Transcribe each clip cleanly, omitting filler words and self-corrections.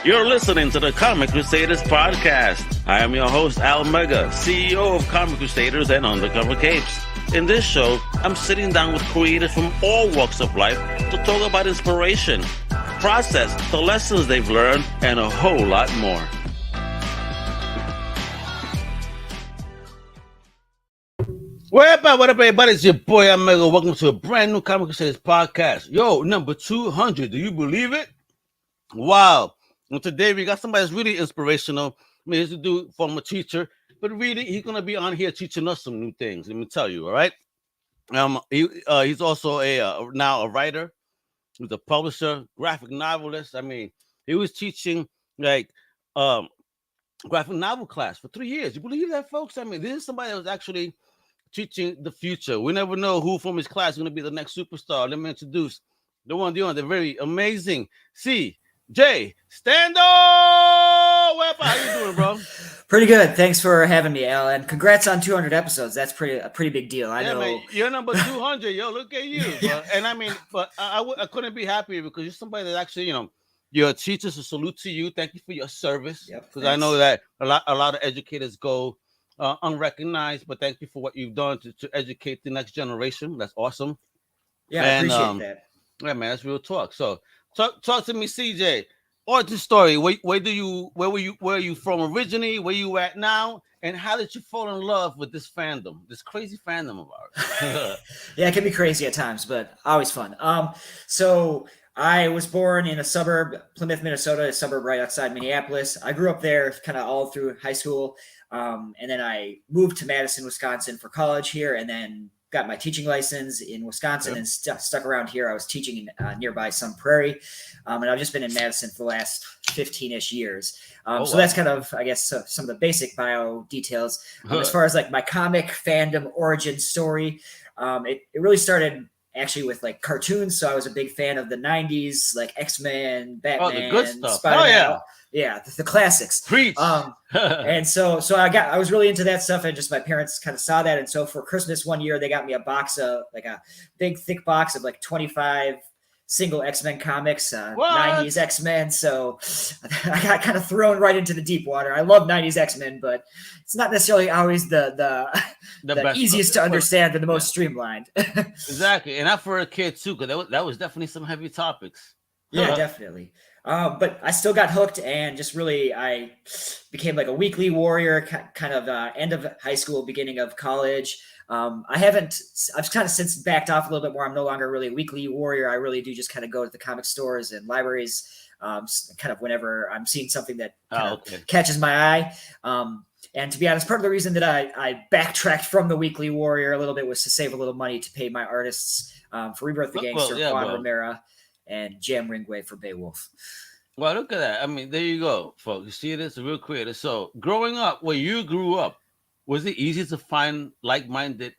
You're listening to the Comic Crusaders podcast. I am your host, Al Mega, CEO of Comic Crusaders and Undercover Capes. In this show, I'm sitting down with creators from all walks of life to talk about inspiration, process, the lessons they've learned, and a whole lot more. What up, everybody? It's your boy, Al Mega. Welcome to a brand new Comic Crusaders podcast. Yo, number 200. Do you believe it? Wow. And today we got somebody that's really inspirational. I mean, he's a dude, former teacher, but really he's gonna be on here teaching us some new things. Let me tell you, all right. He's also now a writer. He's a publisher, graphic novelist. I mean, he was teaching like graphic novel class for 3 years. You believe that, folks? I mean, this is somebody that was actually teaching the future. We never know who from his class is gonna be the next superstar. Let me introduce the one, the very amazing CJ Standal. How you doing, bro? Pretty good. Thanks for having me, Al, and congrats on 200 episodes. That's a pretty big deal. I know. Man, you're number 200. Yo, look at you. Bro. And I mean, but I couldn't be happier because you're somebody that actually, you're a teacher. So salute to you. Thank you for your service. Because I know that a lot of educators go unrecognized, but thank you for what you've done to educate the next generation. That's awesome. Yeah, I appreciate that. Yeah, man, that's real talk. So talk to me, CJ. Origin story. Where are you from originally? Where you at now? And how did you fall in love with this fandom, this crazy fandom of ours? Yeah, it can be crazy at times, but always fun. So I was born in a suburb, Plymouth, Minnesota, a suburb right outside Minneapolis. I grew up there kind of all through high school. And then I moved to Madison, Wisconsin for college here, and then got my teaching license in Wisconsin and stuck around here. I was teaching in nearby Sun Prairie, and I've just been in Madison for the last 15-ish years. So that's kind of, I guess, some of the basic bio details. As far as like my comic fandom origin story, it really started actually with like cartoons. So I was a big fan of the 90s, like X-Men, Batman, the good stuff. Spider-Man. Yeah, the classics. Preach. And so I was really into that stuff, and just my parents kind of saw that. And so for Christmas one year, they got me a box of like a big thick box of like 25 single X-Men comics, 90s X-Men. So I got kind of thrown right into the deep water. I love 90s X-Men, but it's not necessarily always the easiest to understand and the most streamlined. Exactly. And not for a kid too, because that was definitely some heavy topics. Yeah, definitely. But I still got hooked, and just really, I became like a weekly warrior, kind of end of high school, beginning of college. I've kind of since backed off a little bit more. I'm no longer really a weekly warrior. I really do just kind of go to the comic stores and libraries, kind of whenever I'm seeing something that catches my eye. And to be honest, part of the reason that I backtracked from the weekly warrior a little bit was to save a little money to pay my artists for Rebirth, the Gangster, Juan Romero, and Jam Ringway for Beowulf. Well, look at that. I mean, there you go, folks. You see this? A real creator. So growing up, where you grew up, was it easy to find like-minded,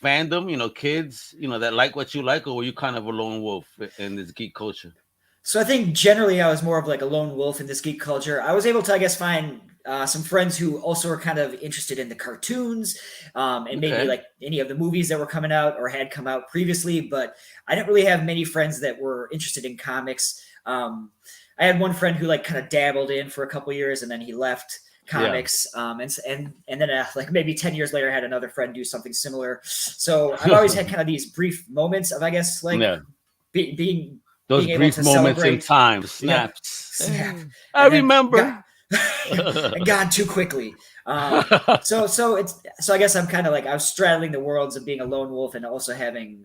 fandom, kids, that like what you like, or were you kind of a lone wolf in this geek culture? So I think generally I was more of like a lone wolf in this geek culture. I was able to, I guess, find some friends who also were kind of interested in the cartoons and maybe like any of the movies that were coming out or had come out previously, but I didn't really have many friends that were interested in comics. I had one friend who like kind of dabbled in for a couple of years, and then he left comics. And then like maybe 10 years later, I had another friend do something similar. So I've always had kind of these brief moments of, I guess, like being those brief moments in time. Snaps. I remember. And gone too quickly. So I guess I'm kind of like I was straddling the worlds of being a lone wolf and also having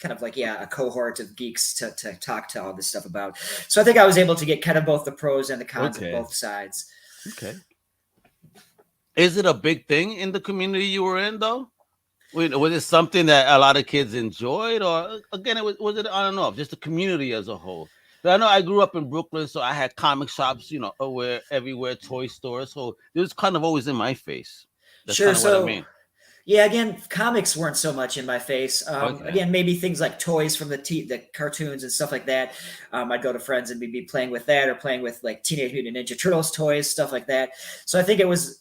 kind of like a cohort of geeks to talk to all this stuff about. So I think I was able to get kind of both the pros and the cons of both sides. Okay. Is it a big thing in the community you were in though? Was it something that a lot of kids enjoyed, or again, was it on and off, just the community as a whole? But I know I grew up in Brooklyn, so I had comic shops, everywhere, toy stores. So it was kind of always in my face. That's sure. Kind of what I mean. Yeah, again, comics weren't so much in my face. Again, maybe things like toys from the cartoons and stuff like that. I'd go to friends and we'd be playing with that, or playing with like Teenage Mutant Ninja Turtles toys, stuff like that. So I think it was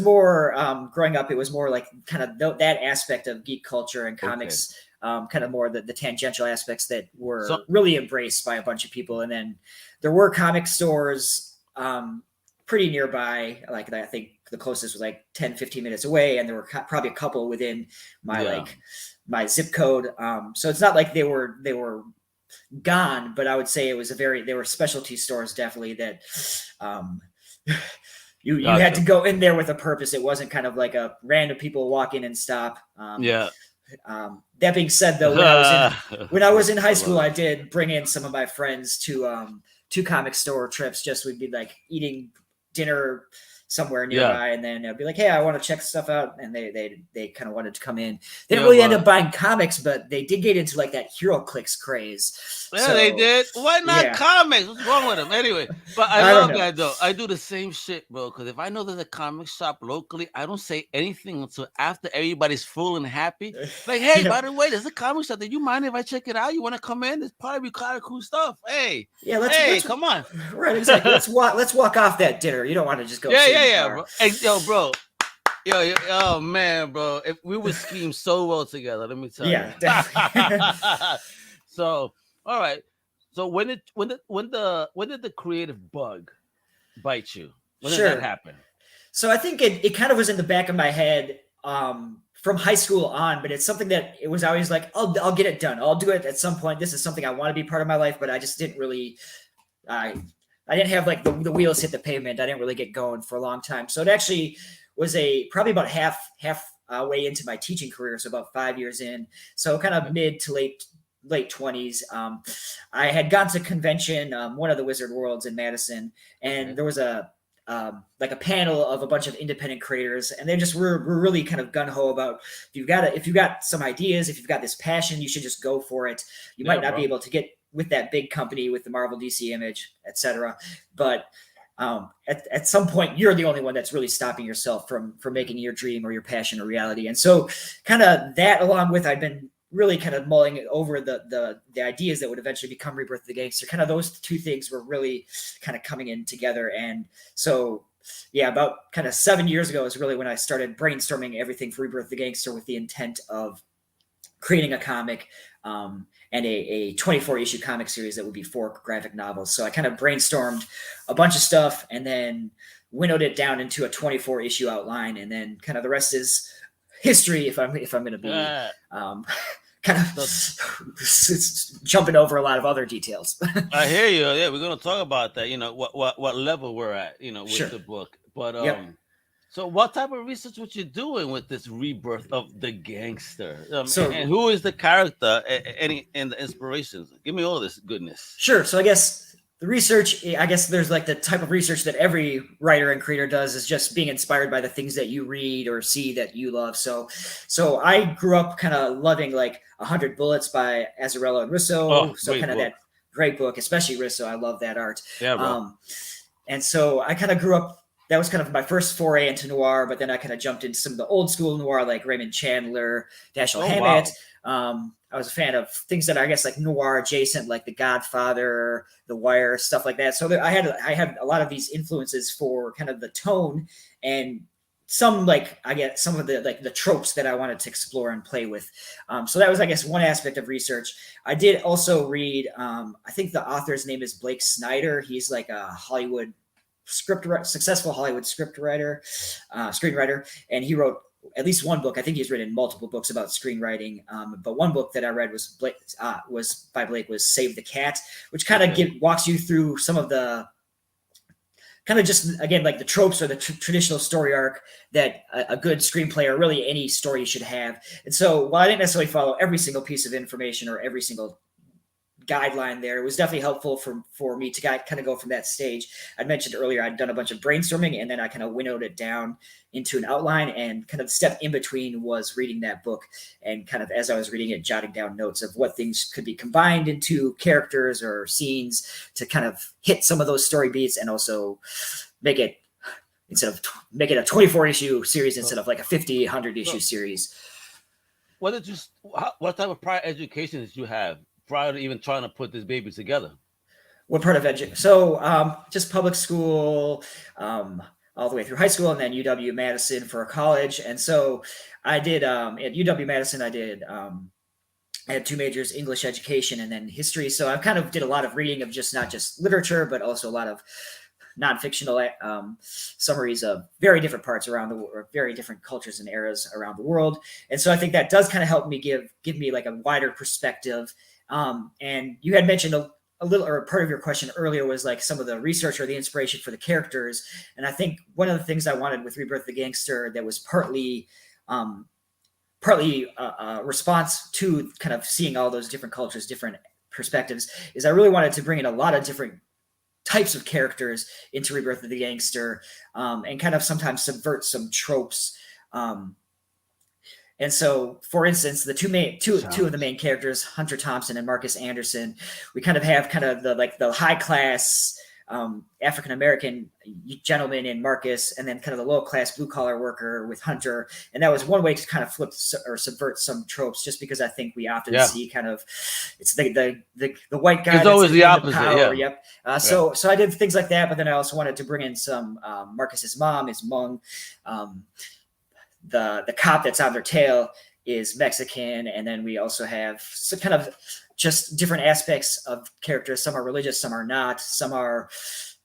more growing up. It was more like kind of that aspect of geek culture and comics kind of more the tangential aspects that were really embraced by a bunch of people. And then there were comic stores pretty nearby. Like I think the closest was like 10, 15 minutes away. And there were probably a couple within my my zip code. So it's not like they were gone, but I would say it was they were specialty stores definitely that you had to go in there with a purpose. It wasn't kind of like a random people walk in and stop. That being said, though, when I was in high school, I did bring in some of my friends to comic store trips. Just we'd be like eating dinner somewhere nearby, and then I'd be like, "Hey, I want to check stuff out," and they kind of wanted to come in. They didn't really end up buying comics, but they did get into like that HeroClix craze. Yeah, they did. Why not comics? What's wrong with them? Anyway, but I love that though. I do the same shit, bro. Because if I know there's a comic shop locally, I don't say anything until after everybody's full and happy. Like, hey, by the way, there's a comic shop. Do you mind if I check it out? You want to come in? There's probably kind of cool stuff. Hey, let's come on. Right, exactly. Let's walk off that dinner. You don't want to just go. Yeah, bro. Hey, bro. Yo, oh man, bro. If we would scheme so well together, let me tell you. Yeah, definitely. So, all right. So when did the creative bug bite you? When did that happen? So I think it kind of was in the back of my head from high school on, but it's something that it was always like, I'll get it done. I'll do it at some point. This is something I want to be part of my life, but I just didn't really I didn't have like the wheels hit the pavement. I didn't really get going for a long time. So it actually was probably about half way into my teaching career. So about 5 years in. So kind of mid to late 20s. I had gone to convention, one of the Wizard Worlds in Madison, and there was a panel of a bunch of independent creators, and they just were really kind of gun ho about if you've got some ideas, if you've got this passion, you should just go for it. You might not be able to get with that big company with the Marvel, DC Image, etc. But at some point, you're the only one that's really stopping yourself from making your dream or your passion a reality. And so kind of that, along with I've been really kind of mulling over the ideas that would eventually become Rebirth of the Gangster. Kind of those two things were really kind of coming in together. And so, yeah, about kind of 7 years ago is really when I started brainstorming everything for Rebirth of the Gangster with the intent of creating a comic and a 24-issue comic series that would be 4 graphic novels. So I kind of brainstormed a bunch of stuff and then winnowed it down into a 24-issue outline, and then kind of the rest is history. If I'm going to be kind of jumping over a lot of other details. I hear you. Yeah, we're going to talk about that. You know what level we're at. You know, with the book. But so what type of research were you doing with this Rebirth of the Gangster? And who is the character? And the inspirations? Give me all this goodness. Sure. So I guess the research, I guess there's like the type of research that every writer and creator does, is just being inspired by the things that you read or see that you love. So I grew up kind of loving like 100 Bullets by Azzarello and Russo. So kind of that great book, especially Russo. I love that art. Yeah, bro. And so I kind of grew up. That was kind of my first foray into noir, but then I kind of jumped into some of the old school noir, like Raymond Chandler, Dashiell Hammett. Wow. I was a fan of things that are, I guess, like noir adjacent, like The Godfather, The Wire, stuff like that. So I had a lot of these influences for kind of the tone, and some I get some of the tropes that I wanted to explore and play with. So that was, I guess, one aspect of research. I did also read. I think the author's name is Blake Snyder. He's like a Hollywood successful Hollywood screenwriter, and he wrote at least one book. I think he's written multiple books about screenwriting, but one book that I read was by Blake was Save the Cat, which kind of walks you through some of the kind of just, again, like the tropes or the traditional story arc that a good screenplay or really any story should have. And so while I didn't necessarily follow every single piece of information or every single guideline there, it was definitely helpful for me to kind of go from that stage. I mentioned earlier I'd done a bunch of brainstorming, and then I kind of winnowed it down into an outline, and kind of the step in between was reading that book, and kind of as I was reading it, jotting down notes of what things could be combined into characters or scenes to kind of hit some of those story beats, and also make it a 24-issue series instead of like a 50, 100-issue series. What type of prior education did you have prior to even trying to put this baby together? What part of education? So just public school, all the way through high school, and then UW-Madison for college. And so I did at UW-Madison, I did I had 2 majors, English education and then history. So I kind of did a lot of reading of not just literature, but also a lot of non-fictional summaries of very different parts around the world, very different cultures and eras around the world. And so I think that does kind of help me give me like a wider perspective. And you had mentioned a little, or part of your question earlier was like some of the research or the inspiration for the characters. And I think one of the things I wanted with Rebirth of the Gangster that was partly a response to kind of seeing all those different cultures, different perspectives, is I really wanted to bring in a lot of different types of characters into Rebirth of the Gangster, and kind of sometimes subvert some tropes. And so, for instance, the two of the main characters, Hunter Thompson and Marcus Anderson, we kind of have the high class African American gentleman in Marcus, and then kind of the low class blue collar worker with Hunter. And that was one way to kind of flip or subvert some tropes, just because I think we often see kind of it's the white guy. It's always the opposite. Power, yep. So I did things like that, but then I also wanted to bring in some Marcus's mom is Hmong. The cop that's on their tail is Mexican, and then we also have some kind of just different aspects of characters. Some are religious, some are not. Some are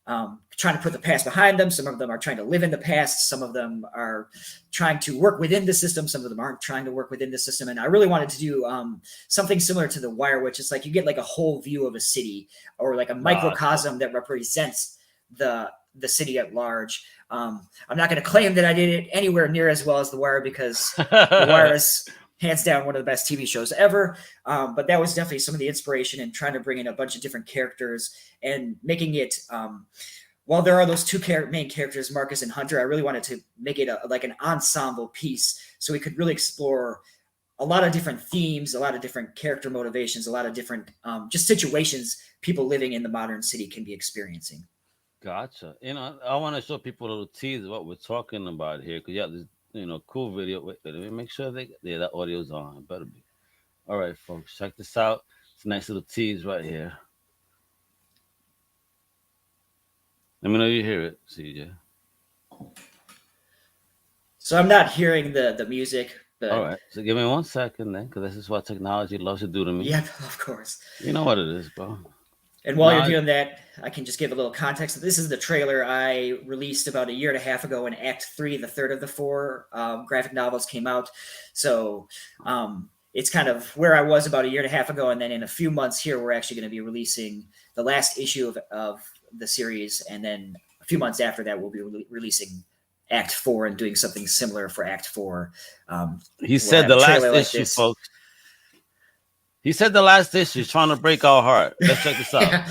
trying to put the past behind them. Some of them are trying to live in the past. Some of them are trying to work within the system. Some of them aren't trying to work within the system. And I really wanted to do something similar to The Wire, which is like you get like a whole view of a city, or like a microcosm that represents the city at large. I'm not going to claim that I did it anywhere near as well as The Wire, because The Wire is hands down one of the best TV shows ever. But that was definitely some of the inspiration in trying to bring in a bunch of different characters and making it, while there are those two main characters, Marcus and Hunter, I really wanted to make it like an ensemble piece, so we could really explore a lot of different themes, a lot of different character motivations, a lot of different just situations people living in the modern city can be experiencing. Gotcha. I want to show people a little tease of what we're talking about here, because this cool video. Wait, let me make sure that audio's on. It better be. All right, folks, check this out. It's a nice little tease right here. Let me know you hear it, CJ. So I'm not hearing the music. But... All right, so give me 1 second then, because this is what technology loves to do to me. Yep, of course. You know what it is, bro. And while you're doing that, I can just give a little context. This is the trailer I released about a year and a half ago when Act 3, the third of the 4 graphic novels, came out. So it's kind of where I was about a year and a half ago. And then in a few months here, we're actually going to be releasing the last issue of the series. And then a few months after that, we'll be releasing Act 4 and doing something similar for Act 4. He said the last issue, folks. He said the last issue is trying to break our heart. Let's check this out. Yeah,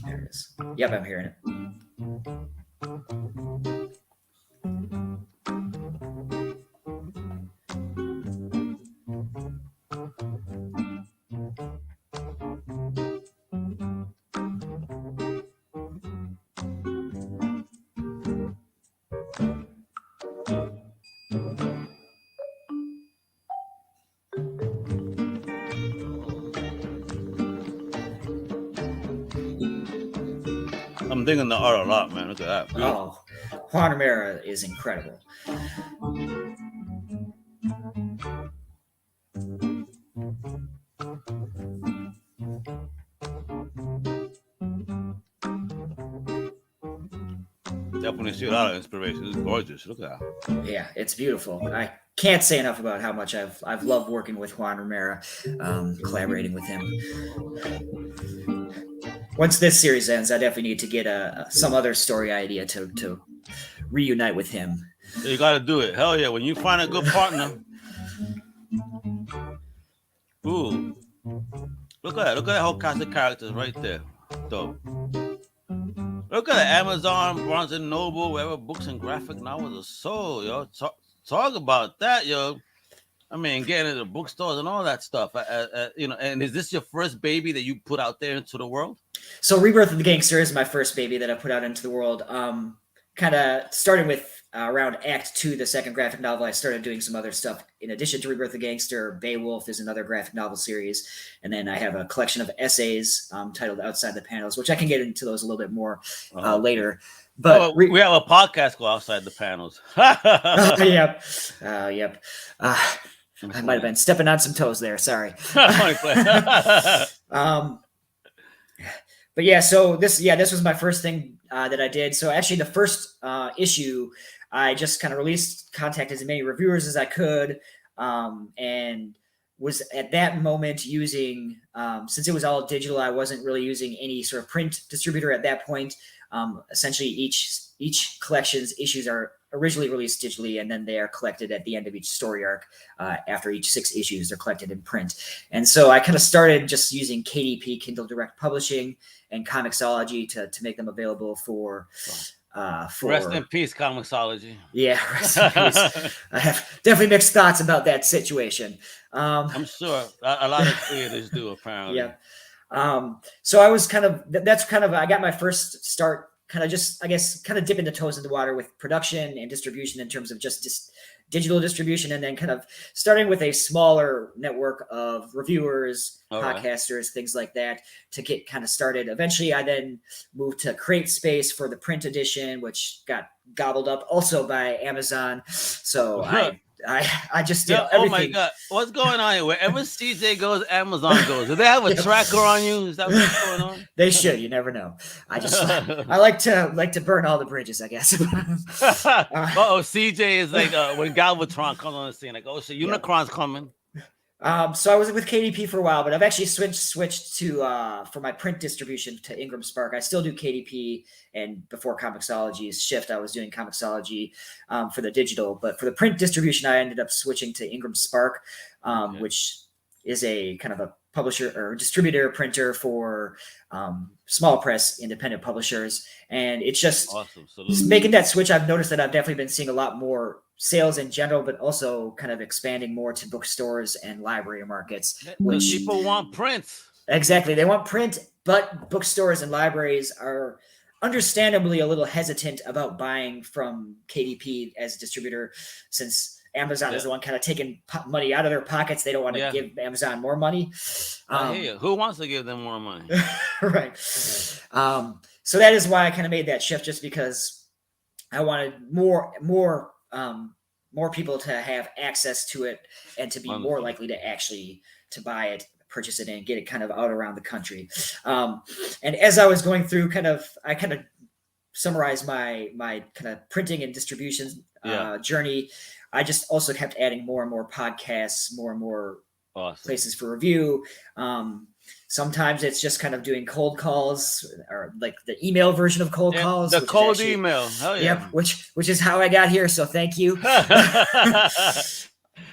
there it is. Yep, I'm hearing it. I'm digging the art a lot, man. Look at that. Oh, Juan Romero is incredible. Definitely see a lot of inspiration. It's gorgeous. Look at that. Yeah, it's beautiful. I can't say enough about how much I've loved working with Juan Romero, collaborating with him. Once this series ends, I definitely need to get some other story idea to reunite with him. You got to do it. Hell yeah. When you find a good partner. Ooh. Look at that. Look at that whole cast of characters right there. Dope. Look at it. Amazon, Barnes & Noble, wherever books and graphic novels are sold, yo. Talk about that, yo. I mean, getting into the bookstores and all that stuff. And is this your first baby that you put out there into the world? So Rebirth of the Gangster is my first baby that I put out into the world. Kind of starting with around Act 2, the second graphic novel, I started doing some other stuff. In addition to Rebirth of the Gangster, Beowulf is another graphic novel series. And then I have a collection of essays titled Outside the Panels, which I can get into those a little bit more later. But we have a podcast called Outside the Panels. Yep. I might have been stepping on some toes there. Sorry. But yeah, so this was my first thing that I did. So actually, the first issue, I just kind of contacted as many reviewers as I could, and was at that moment using, since it was all digital, I wasn't really using any sort of print distributor at that point. Essentially, each collection's issues are originally released digitally, and then they are collected at the end of each story arc. After each 6 issues, they're collected in print. And so I kind of started just using KDP, Kindle Direct Publishing, and Comixology to make them available for rest in peace, Comixology. Yeah, rest in peace. I have definitely mixed thoughts about that situation. I'm sure a lot of creators do, apparently. Yeah. So I was I got my first start, kind of dipping the toes in the water with production and distribution in terms of just digital distribution, and then kind of starting with a smaller network of reviewers, podcasters, things like that to get kind of started. Eventually, I then moved to Create Space for the print edition, which got gobbled up also by Amazon. So I just did everything. Oh my God. What's going on here? Wherever CJ goes, Amazon goes. Do they have a tracker on you? Is that what's going on? They should. You never know. I like to burn all the bridges, I guess. CJ is like when Galvatron comes on the scene, like, oh, so Unicron's coming. So I was with KDP for a while, but I've actually switched to for my print distribution to Ingram Spark. I still do KDP, and before Comixology's shift, I was doing Comixology for the digital. But for the print distribution, I ended up switching to Ingram Spark, which is a kind of a publisher or distributor printer for small press independent publishers. And it's just making that switch. I've noticed that I've definitely been seeing a lot more sales in general, but also kind of expanding more to bookstores and library markets. Which people want prints. Exactly. They want print, but bookstores and libraries are understandably a little hesitant about buying from KDP as a distributor, since Amazon is the one kind of taking money out of their pockets. They don't want to give Amazon more money. Who wants to give them more money? Right. So that is why I kind of made that shift, just because I wanted more people to have access to it and to be more likely to actually to buy it, purchase it, and get it kind of out around the country. And as I was going through, I kind of summarized my kind of printing and distribution journey. I just also kept adding more and more podcasts, more and more places for review. Sometimes it's just kind of doing cold calls, or like the email version of cold calls. The cold email. Hell yeah. Yep, which is how I got here. So thank you.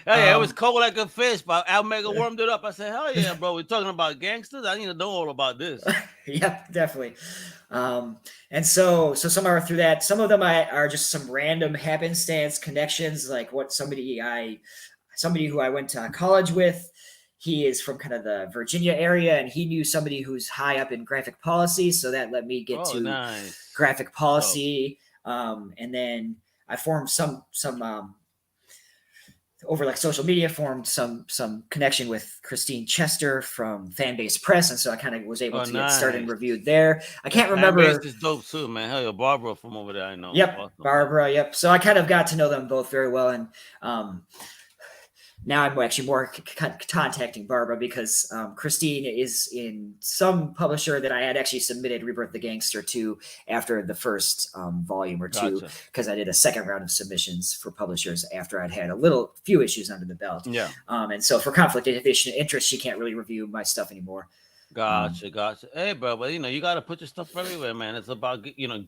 It was cold like a fish, but Almega warmed it up. I said, hell yeah, bro. We're talking about gangsters. I need to know all about this. Yep, definitely. And so somewhere through that, some of them are just some random happenstance connections, like somebody who I went to college with. He is from kind of the Virginia area, and he knew somebody who's high up in graphic policy. So that let me get to graphic policy. And then I formed some over like social media, formed some connection with Christine Chester from Fanbase Press, and so I kind of was able to get started and reviewed there. I can't remember. Fanbase is dope too, man. Hell yeah, Barbara from over there, I know. Yep, awesome. Barbara. Yep. So I kind of got to know them both very well, and now I'm actually more contacting Barbara because Christine is in some publisher that I had actually submitted Rebirth the Gangster to after the first volume or two, because I did a second round of submissions for publishers after I'd had few issues under the belt. Yeah. And so for conflict of interest, she can't really review my stuff anymore. Gotcha. Hey, bro, but you got to put your stuff everywhere, man. It's about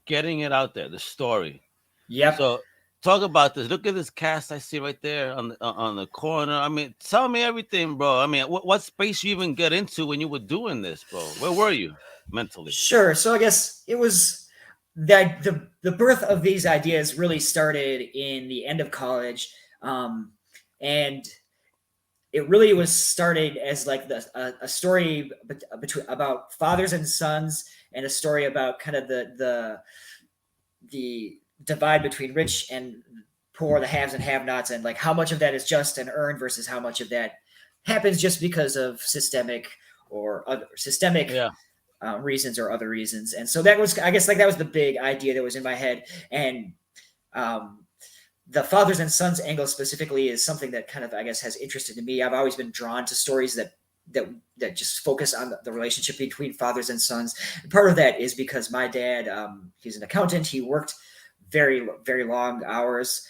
getting it out there, the story. Yep. So talk about this. Look at this cast I see right there on the corner. I mean, tell me everything, bro. I mean, what space you even get into when you were doing this, bro? Where were you mentally? Sure. So I guess it was that the birth of these ideas really started in the end of college, and it really was started as like a story about fathers and sons, and a story about kind of the divide between rich and poor, the haves and have-nots, and like how much of that is just and earned versus how much of that happens just because of systemic reasons or other reasons. And so that was, I guess, like that was the big idea that was in my head. And the fathers and sons angle specifically is something that kind of, I guess, has interested me. I've always been drawn to stories that just focus on the relationship between fathers and sons. And part of that is because my dad, he's an accountant. He worked very, very long hours.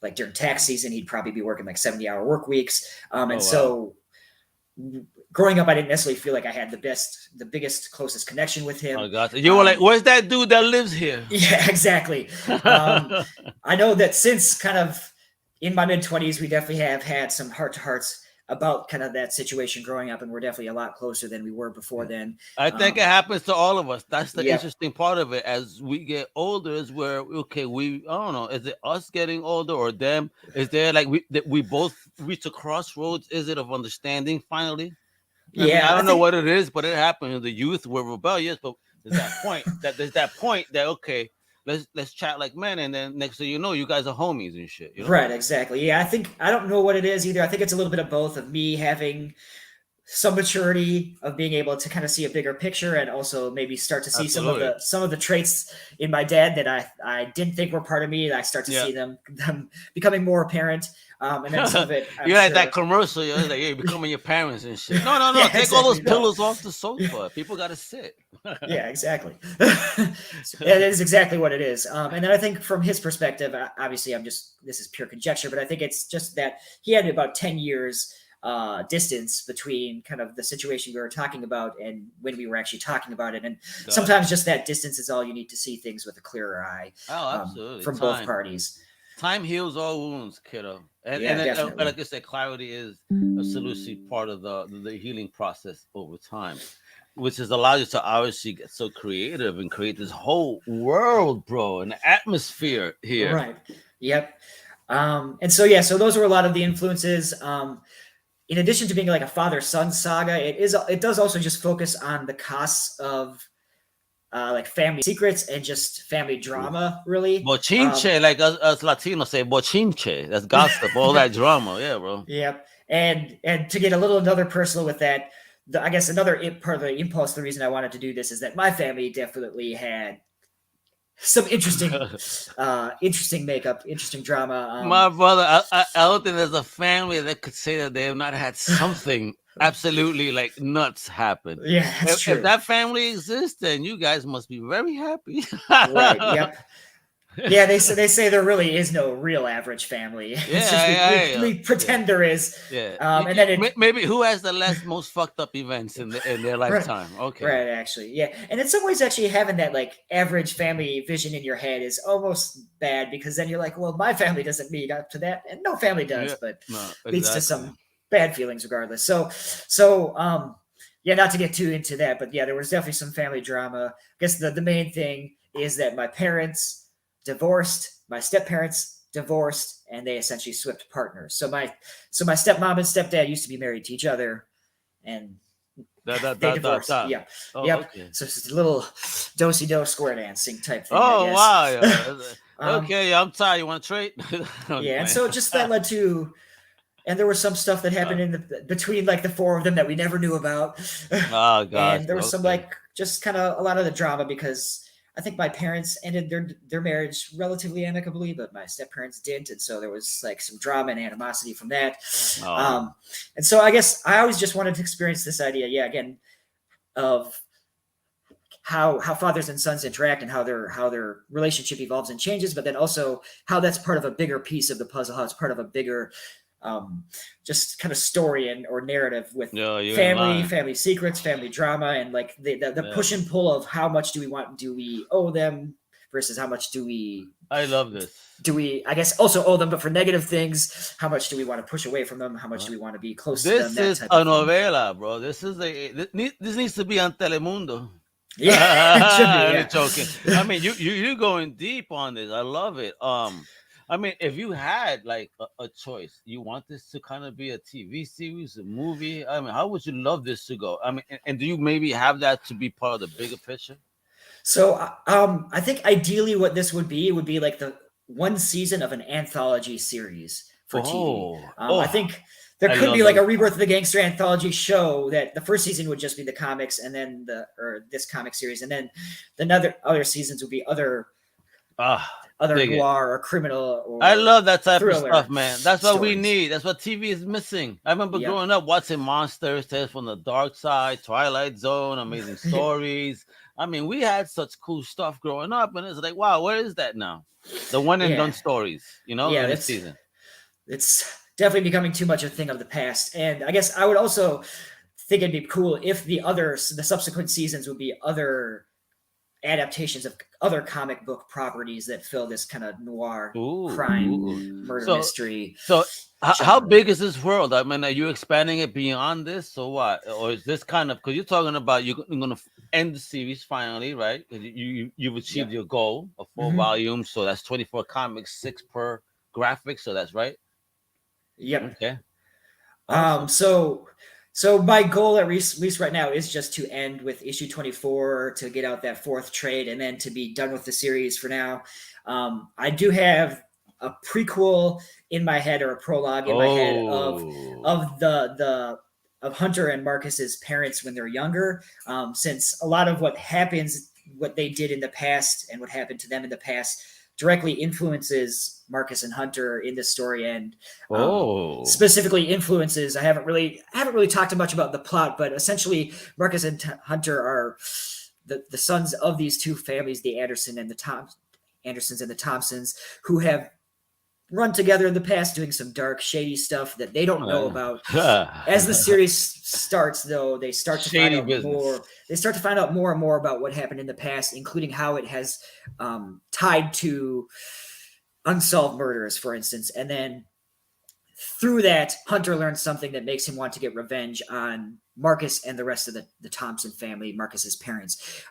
Like during tax season, he'd probably be working like 70-hour work weeks. So growing up, I didn't necessarily feel like I had the biggest, closest connection with him. Oh, God. You were like, where's that dude that lives here? Yeah, exactly. I know that since kind of in my mid-20s, we definitely have had some heart-to-hearts about kind of that situation growing up, and we're definitely a lot closer than we were before then. I think it happens to all of us. That's the interesting part of it. As we get older, is where I don't know, is it us getting older or them? Is there like we both reach a crossroads? Is it of understanding finally? I don't know what it is, but it happened in the youth. We're rebellious, but there's that point that okay, let's chat like men, and then next thing you know, you guys are homies and shit. You know? Right, exactly. Yeah, I don't know what it is either. I think it's a little bit of both, of me having some maturity, of being able to kind of see a bigger picture, and also maybe start to see some of the traits in my dad that I didn't think were part of me. I start to see them becoming more apparent. And then some of it, you're like that commercial. You're like, you're becoming your parents and shit. No. Take all those pillows off the sofa. People got to sit. Yeah, exactly. It is exactly what it is. And then I think from his perspective, obviously, this is pure conjecture, but I think it's just that he had about 10 years distance between kind of the situation we were talking about and when we were actually talking about it. And sometimes just that distance is all you need to see things with a clearer eye. Oh, absolutely. From both parties. Time heals all wounds, kiddo. And like I said, clarity is absolutely part of the healing process over time, which has allowed you to obviously get so creative and create this whole world, bro, an atmosphere here. Right. Yep. And so those were a lot of the influences. In addition to being like a father-son saga, it does also just focus on the costs of like family secrets and just family drama, really. Bochinche, like us Latinos say, bochinche. That's gossip, all that drama. Yeah, bro. Yep. And to get another personal with that, I guess another part of the impulse, the reason I wanted to do this is that my family definitely had some interesting makeup, interesting drama. My brother, I don't think there's a family that could say that they have not had something absolutely like nuts happen. Yeah, that's true. If that family exists, then you guys must be very happy. Right. Yep. Yeah, they say there really is no real average family. We pretend there is. Yeah. And then maybe who has the most fucked up events in their lifetime. Right. Okay. Right, actually. Yeah. And in some ways actually having that like average family vision in your head is almost bad, because then you're like, well, my family doesn't meet up to that, and no family does, but leads to some bad feelings regardless. So not to get too into that, but there was definitely some family drama. I guess the main thing is that my parents divorced, my step-parents divorced, and they essentially switched partners. So my stepmom and stepdad used to be married to each other, and they divorced. Yeah. Oh, yep. Okay. So it's just a little do-si-do square dancing type thing. Oh, wow. Okay, I'm tired. You want to trade? And so just that led to, and there was some stuff that happened in between like the four of them that we never knew about. Oh, God. And there was some like just kind of a lot of the drama, because I think my parents ended their marriage relatively amicably, but my step-parents didn't. And so there was like some drama and animosity from that. And so I guess I always just wanted to experience this idea, again, of how fathers and sons interact and how their relationship evolves and changes, but then also how that's part of a bigger piece of the puzzle, how it's part of a bigger just kind of story or narrative with family secrets, family drama, and like the push and pull of how much do we owe them versus how much I love this. Do we, I guess, also owe them, but for negative things? How much do we want to push away from them? How much do we want to be close to them? This is a novela, bro. This needs to be on Telemundo. Yeah, it should be, joking. I mean, you're going deep on this. I love it. I mean, if you had like a choice, you want this to kind of be a TV series, a movie. I mean, how would you love this to go? I mean, and do you maybe have that to be part of the bigger picture? So, I think ideally what this would be like the one season of an anthology series for TV. I think there could be like a Rebirth of the Gangster anthology show that the first season would just be the comics, and then this comic series, and then the other seasons would be other other dig it. noir or criminal or I love that type of thriller stuff, man. That's what we stories. need. That's what TV is missing. I remember Yep. growing up watching Monsters, Tales from the Dark Side, Twilight Zone, Amazing Stories. I mean, we had such cool stuff growing up, and it's like, wow, where is that now? The one and done Yeah. stories, you know, Yeah, in the that's season. it's definitely becoming too much a thing of the past. And I guess I would also think it'd be cool if the subsequent seasons would be other adaptations of other comic book properties that fill this kind of noir crime murder mystery. So how genre. big is this world? I mean, are you expanding it beyond this, or what? Or is this kind of, because you're talking about you're going to end the series finally, right? You've achieved your goal of 4 volumes, so that's 24 comics, 6 per graphic, so that's right. Yep. Okay. Awesome. So my goal at least right now is just to end with issue 24 to get out that 4th trade and then to be done with the series for now. I do have a prequel in my head, or a prologue in my head of Hunter and Marcus's parents when they're younger. Since a lot of what they did in the past and what happened to them in the past directly influences Marcus and Hunter in this story, and specifically influences. I haven't really talked much about the plot, but essentially Marcus and Hunter are the sons of these two families, the Andersons and the Thompsons, who have run together in the past doing some dark, shady stuff that they don't know about. As the series starts, though, they start to find out more. They start to find out more and more about what happened in the past, including how it has tied to unsolved murders, for instance. And then through that, Hunter learns something that makes him want to get revenge on Marcus and the rest of the Thompson family, Marcus's parents.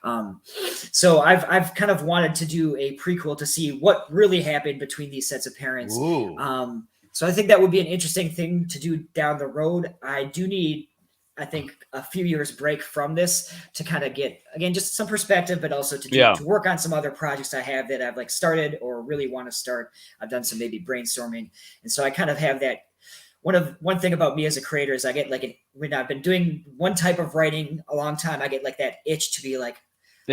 So I've kind of wanted to do a prequel to see what really happened between these sets of parents. So I think that would be an interesting thing to do down the road. I do need, I think, a few years break from this to kind of get, again, just some perspective, but also to work on some other projects I have that I've started or really want to start. I've done some maybe brainstorming. And so I kind of have that. One thing about me as a creator is I get when I've been doing one type of writing a long time, I get that itch to be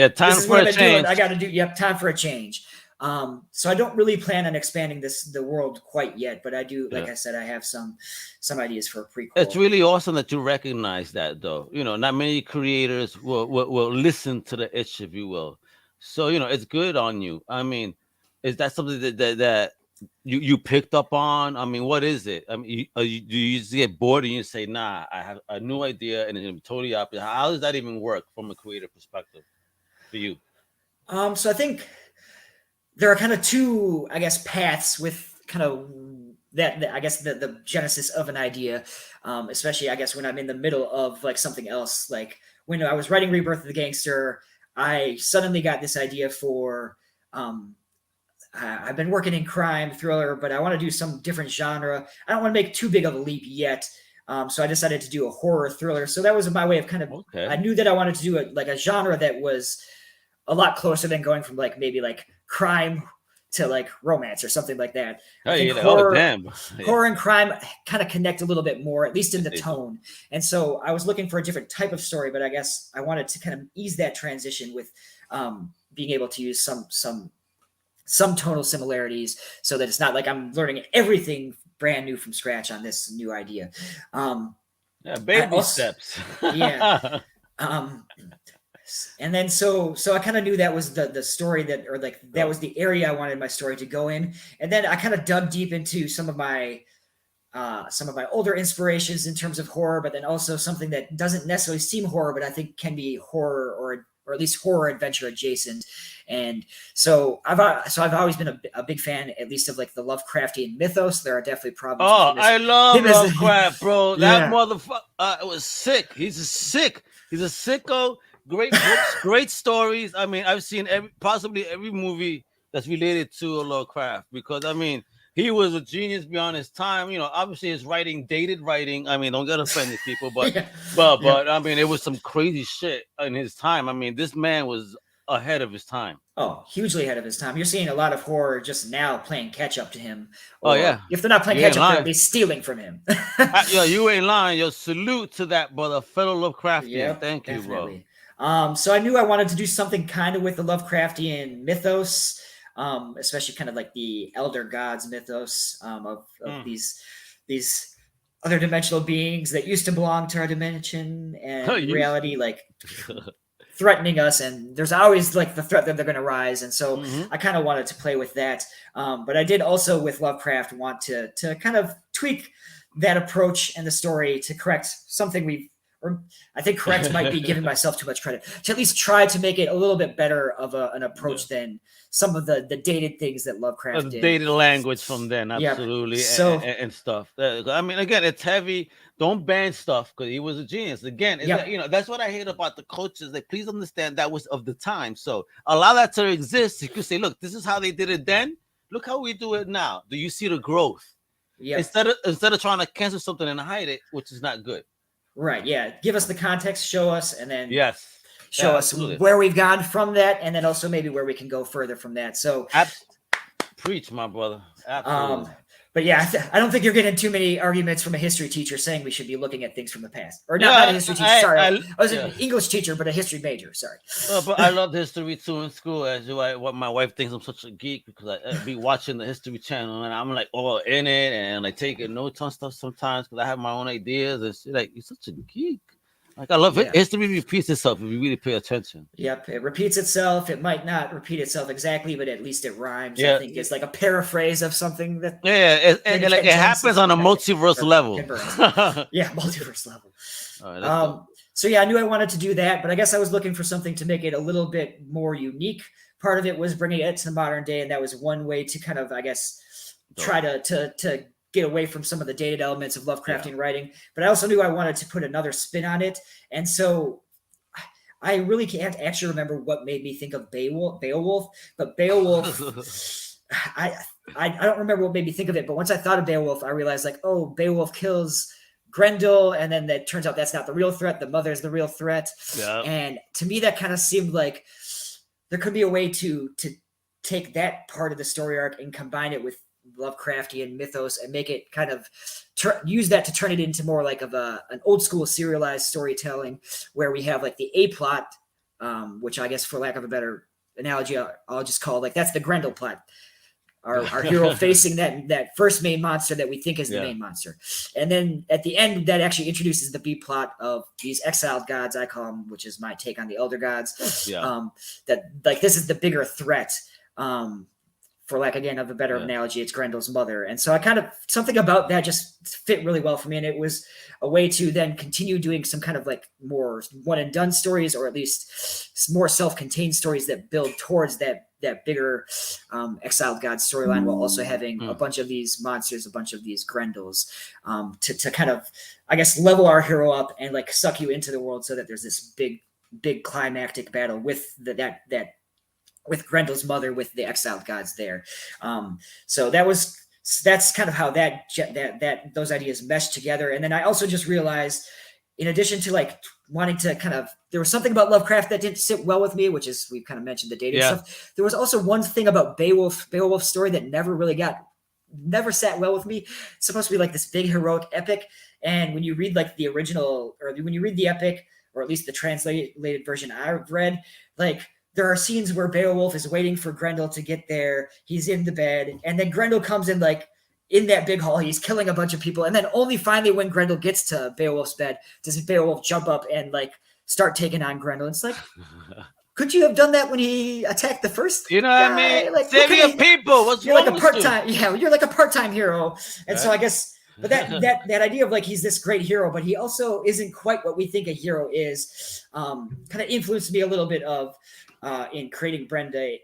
time for a change. I got to do, time for a change. So I don't really plan on expanding the world quite yet, but I do, like I said, I have some ideas for a prequel. It's really awesome that you recognize that, though. Not many creators will listen to the itch, if you will. So, it's good on you. I mean, is that something that you picked up on? I mean, what is it? I mean, do you just get bored and you say, nah, I have a new idea and it's going to be totally opposite? How does that even work from a creative perspective for you? So I think there are kind of two, I guess, paths with kind of that I guess the genesis of an idea, especially I guess when I'm in the middle of something else. Like when I was writing Rebirth of the Gangster, I suddenly got this idea for I've been working in crime thriller, but I want to do some different genre. I don't want to make too big of a leap yet. So I decided to do a horror thriller. So that was my way of kind of, I knew that I wanted to do a genre that was a lot closer than going from maybe crime to romance or something like that. Horror and crime kind of connect a little bit more, at least in the tone. And so I was looking for a different type of story, but I guess I wanted to kind of ease that transition with being able to use some tonal similarities so that it's not like I'm learning everything brand new from scratch on this new idea. Baby steps. And then so I kind of knew that was the story that was the area I wanted my story to go in. And then I kind of dug deep into some of my older inspirations in terms of horror, but then also something that doesn't necessarily seem horror, but I think can be horror or at least horror adventure adjacent. And so I've always been a big fan, at least of the Lovecraftian mythos. There are definitely problems. I love Lovecraft, bro. That motherfucker was sick. He's a sicko. Great books, great stories. I mean, I've seen possibly every movie that's related to Lovecraft because I mean, he was a genius beyond his time. Obviously his writing, dated writing. I mean, don't get offended, people, but I mean, it was some crazy shit in his time. I mean, this man was ahead of his time. Oh, hugely ahead of his time. You're seeing a lot of horror just now playing catch up to him. If they're not playing catch up, they're at least stealing from him. You ain't lying. Yo, salute to that brother, fellow Lovecraftian. Thank you, bro. So I knew I wanted to do something kind of with the Lovecraftian mythos. especially kind of like the elder gods mythos of Mm. these other dimensional beings that used to belong to our dimension, and in Used reality, to. like threatening us, and there's always like the threat that they're going to rise. And so Mhm. I kind of wanted to play with that. But I did also with Lovecraft want to kind of tweak that approach and the story to correct something or I think correct might be giving myself too much credit, to at least try to make it a little bit better of an approach than some of the dated things that Lovecraft did. Dated language from then, Yep. absolutely, So and stuff. I mean, again, it's heavy. Don't ban stuff because he was a genius. Again, Yep. that's what I hate about the coaches. Like, please understand that was of the time. So allow that to exist. You could say, look, this is how they did it then. Look how we do it now. Do you see the growth? Yep. Instead of trying to cancel something and hide it, which is not good. Right. Yeah. Give us the context, show us, and then Yes. show Yeah, us absolutely. where we've gone from that, and then also maybe where we can go further from that. So preach, my brother. Absolutely. But yeah, I don't think you're getting too many arguments from a history teacher saying we should be looking at things from the past. Or not a history teacher, sorry. I was an English teacher, but a history major, sorry. But I loved history too in school. As you, what my wife thinks I'm such a geek because I be watching the History Channel and I'm like all in it and like taking notes on stuff sometimes because I have my own ideas. And she's like, you're such a geek. Like, I love it. History repeats itself if you really pay attention. Yep, it repeats itself. It might not repeat itself exactly, but at least it rhymes. I think it's like a paraphrase of something that. It happens on a multiverse level. Yeah, multiverse level. So yeah, I knew I wanted to do that, but I guess I was looking for something to make it a little bit more unique. Part of it was bringing it to the modern day, and that was one way to kind of, I guess, try to get away from some of the dated elements of Lovecraftian writing. But I also knew I wanted to put another spin on it. And so I really can't actually remember what made me think of Beowulf, but Beowulf, I don't remember what made me think of it. But once I thought of Beowulf, I realized like, oh, Beowulf kills Grendel. And then that turns out that's not the real threat. The mother's the real threat. Yeah. And to me, that kind of seemed like there could be a way to take that part of the story arc and combine it with Lovecraftian mythos and make it kind of use that to turn it into more like of an old school serialized storytelling where we have like the A plot, which I guess for lack of a better analogy, I'll just call like that's the Grendel plot. Our hero facing that first main monster that we think is the main monster. And then at the end, that actually introduces the B plot of these exiled gods, I call them, which is my take on the elder gods. That like this is the bigger threat. For lack again of a better analogy, it's Grendel's mother. And so I kind of something about that just fit really well for me. And it was a way to then continue doing some kind of like more one and done stories, or at least more self-contained stories that build towards that bigger exiled god storyline, while also having a bunch of these monsters, a bunch of these Grendels, to kind of, I guess, level our hero up and like suck you into the world so that there's this big climactic battle with that with Grendel's mother, with the exiled gods there. So that's kind of how that those ideas mesh together. And then I also just realized, in addition to like wanting to kind of, there was something about Lovecraft that didn't sit well with me, which is, we've kind of mentioned the dating stuff. There was also one thing about Beowulf's story that never sat well with me. It's supposed to be like this big heroic epic. And when you read like the original, or when you read the epic, or at least the translated version I've read, like, there are scenes where Beowulf is waiting for Grendel to get there. He's in the bed, and then Grendel comes in like in that big hall. He's killing a bunch of people, and then only finally when Grendel gets to Beowulf's bed does Beowulf jump up and like start taking on Grendel. It's like, could you have done that when he attacked the first? You know guy? what I mean? Like, save your people. What's you're wrong like a part-time. with Yeah, you're like a part-time hero, and so I guess. But that idea of like he's this great hero, but he also isn't quite what we think a hero is. Kind of influenced me a little bit of. In creating Brenda,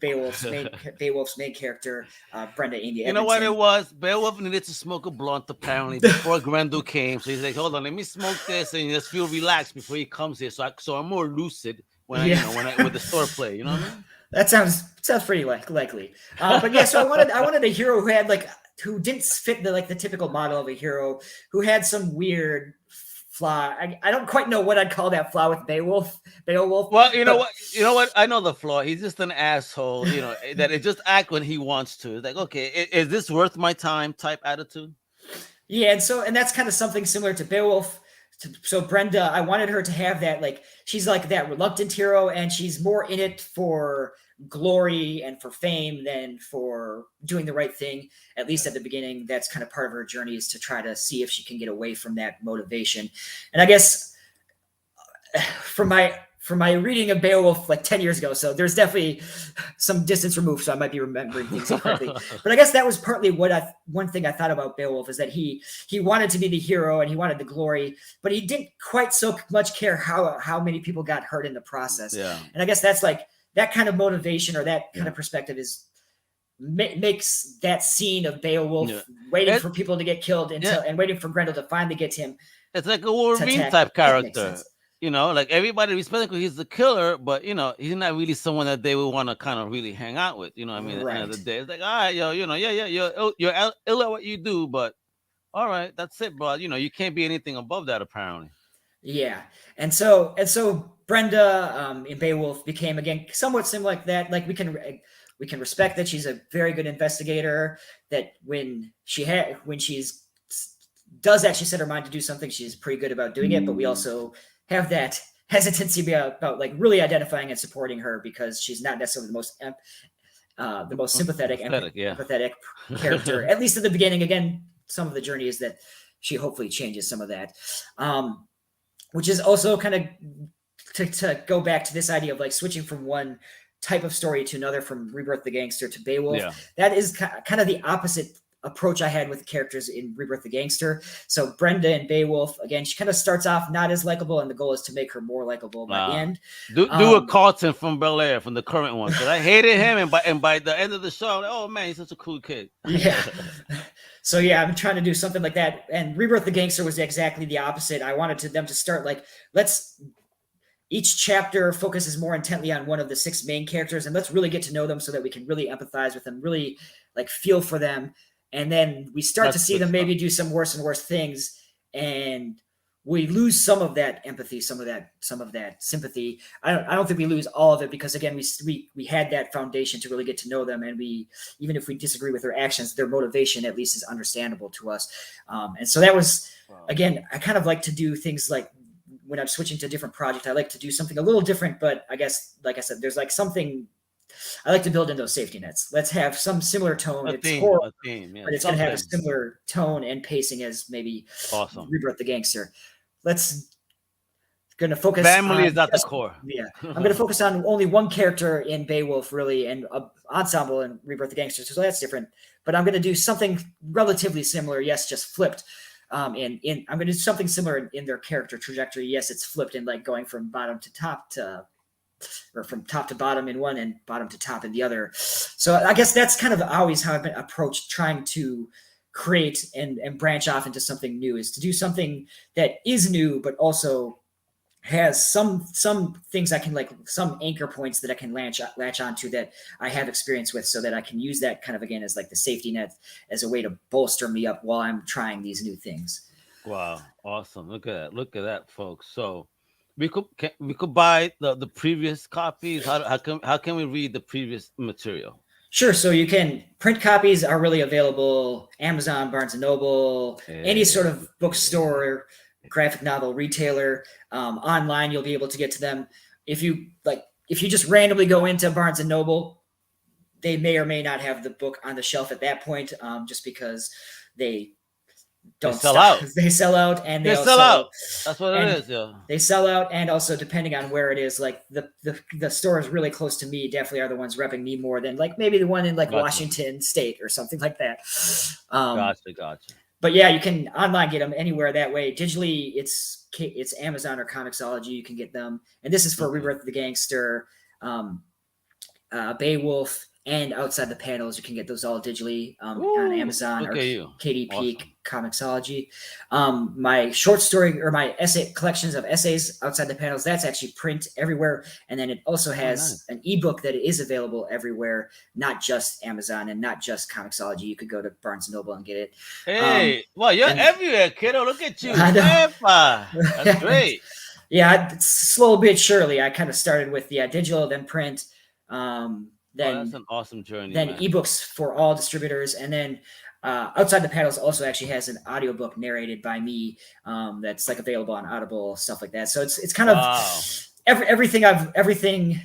Beowulf's main character, Brenda Amy Edmonton. You know what it was? Beowulf needed to smoke a blunt apparently before Grendel came. So he's like, hold on, let me smoke this and just feel relaxed before he comes here. So I'm more lucid when I with the sword play. You know what I mean? That sounds pretty likely. But yeah, so I wanted a hero who had like, who didn't fit the typical model of a hero, who had some weird flaw. I don't quite know what I'd call that flaw with Beowulf. Well, you know what? I know the flaw. He's just an asshole. You know that it just act when he wants to. It's like, okay, is this worth my time? Type attitude. Yeah, and that's kind of something similar to Beowulf. So Brenda, I wanted her to have that, like, she's like that reluctant hero, and she's more in it for glory and for fame than for doing the right thing. At least at the beginning, that's kind of part of her journey, is to try to see if she can get away from that motivation. And I guess from my reading of Beowulf like 10 years ago, so there's definitely some distance removed, so I might be remembering things incorrectly. But I guess that was partly one thing I thought about Beowulf, is that he wanted to be the hero and he wanted the glory, but he didn't quite so much care how many people got hurt in the process. Yeah. And I guess that's like that kind of motivation, or that kind of perspective, is makes that scene of Beowulf waiting for people to get killed and waiting for Grendel to finally get him. It's like a Wolverine type character. You know, like everybody respects him, he's the killer, but you know, he's not really someone that they would want to kind of really hang out with. You know what I mean? At the end of the day, it's like, all right, yo, you know, you're ill at what you do, but all right, that's it, bro. You know, you can't be anything above that, apparently. Yeah, and so Brenda in Beowulf became again somewhat similar like that. Like we can respect that she's a very good investigator. That when she does actually set her mind to do something, she's pretty good about doing it. But we also have that hesitancy about like really identifying and supporting her, because she's not necessarily the most sympathetic and empathetic character, at least at the beginning. Again, some of the journey is that she hopefully changes some of that, which is also kind of to go back to this idea of like switching from one type of story to another, from Rebirth the Gangster to Beowulf. Yeah. That is kind of the opposite approach I had with the characters in Rebirth the Gangster. So Brenda and Beowulf, again, she kind of starts off not as likable, and the goal is to make her more likable by the end. Do a Carlton from Bel Air, from the current one, because I hated him, and by the end of the show, I'm like, oh man, he's such a cool kid. Yeah. So yeah, I'm trying to do something like that. And Rebirth the Gangster was exactly the opposite. I wanted them to start like, each chapter focuses more intently on one of the 6 main characters, and let's really get to know them so that we can really empathize with them, really like feel for them. And then we start to see them maybe do some worse and worse things, and we lose some of that empathy, some of that sympathy. I don't think we lose all of it, because again, we had that foundation to really get to know them, and even if we disagree with their actions, their motivation at least is understandable to us. And so that was, again, I kind of like to do things like, when I'm switching to a different project, I like to do something a little different, but I guess, like I said, there's like something I like to build in those safety nets. Let's have some similar tone. It's horror, but it's going to have a similar tone and pacing as maybe Rebirth the Gangster. Going to focus. Family is at the core. Yeah, I'm going to focus on only one character in Beowulf, really, and an ensemble in Rebirth the Gangster. So that's different. But I'm going to do something relatively similar. Yes, just flipped. I'm going to do something similar in their character trajectory. Yes, it's flipped, and like going from bottom to top or from top to bottom in one and bottom to top in the other. So I guess that's kind of always how I've been approached trying to create and branch off into something new, is to do something that is new, but also has some things I can, like some anchor points that I can latch onto that I have experience with, so that I can use that kind of, again, as like the safety net, as a way to bolster me up while I'm trying these new things. Wow. Awesome. Look at that, folks. So we could buy the previous copies. How can we read the previous material? Sure. So you can, print copies are really available, Amazon, Barnes and Noble, any sort of bookstore, graphic novel retailer. Online, you'll be able to get to them. If you just randomly go into Barnes and Noble, they may or may not have the book on the shelf at that point, just because they sell out. They sell out, and they sell out. That's what it is. Yeah, they sell out, and also depending on where it is, like the stores really close to me definitely are the ones repping me more than like maybe the one in like Washington State or something like that. Gotcha. But yeah, you can online get them anywhere that way. Digitally, it's Amazon or Comixology. You can get them, and this is for Rebirth of the Gangster, Beowulf, and Outside the Panels. You can get those all digitally on Amazon or KDP. Awesome. Comixology. My short story or my essay collections of essays, Outside the Panels, that's actually print everywhere, and then it also has an ebook that is available everywhere, not just Amazon and not just Comixology. You could go to Barnes and Noble and get it. Hey, well, you're everywhere, kiddo. Look at you. That's great. Yeah, slow bit surely. I kind of started with digital, then print. then that's an awesome journey, then man. ebooks for all distributors, and then Outside the Panels also actually has an audiobook narrated by me that's like available on Audible, stuff like that. So it's kind Wow. of everything.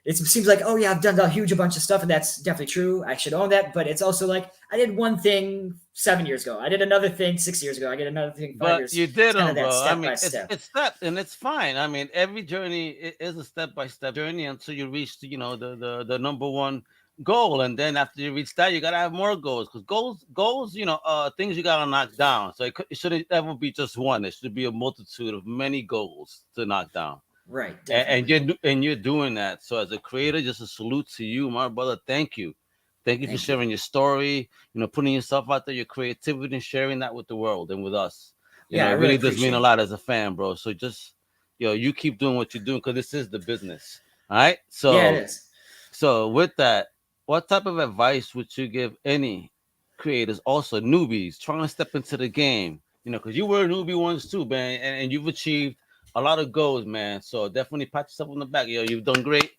It seems like, oh yeah, I've done a huge bunch of stuff, and that's definitely true. I should own that, but it's also like I did one thing 7 years ago. I did another thing 6 years ago. I did another thing 5 But years. you did It's kind them, of that bro. I step mean, by step. it's step, and it's fine. I mean, every journey is a step-by-step journey until you reach, the number one goal, and then after you reach that, you gotta have more goals, because goals, things you gotta knock down. So it shouldn't ever be just one. It should be a multitude of many goals to knock down. Right, And definitely. you're doing that. So as a creator, just a salute to you, my brother. Thank you. Thank you for Thank you. sharing your story, putting yourself out there, your creativity, and sharing that with the world and with us. Yeah, I It really really does mean appreciate a it. lot as a fan, bro. So just, you keep doing what you're doing, because this is the business. All right. Yeah, it So, is. with that, what type of advice would you give any creators, also newbies, trying to step into the game? Because you were a newbie once too, man, and you've achieved a lot of goals, man. So definitely pat yourself on the back. You've done great.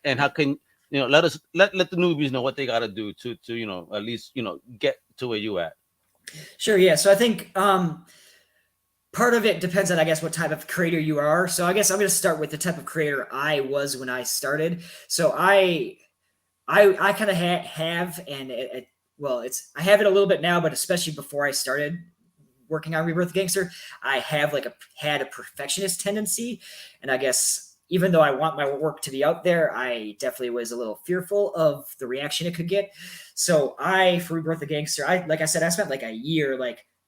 And how can let the newbies know what they got to do to at least get to where you at. Sure. Yeah. So I think part of it depends on, I guess, what type of creator you are. So I guess I'm going to start with the type of creator I was when I started. So I kind of have, and I have it a little bit now, but especially before I started working on Rebirth Gangster, I have had a perfectionist tendency, and I guess even though I want my work to be out there, I definitely was a little fearful of the reaction it could get. So for Rebirth Gangster, like I said, I spent like a year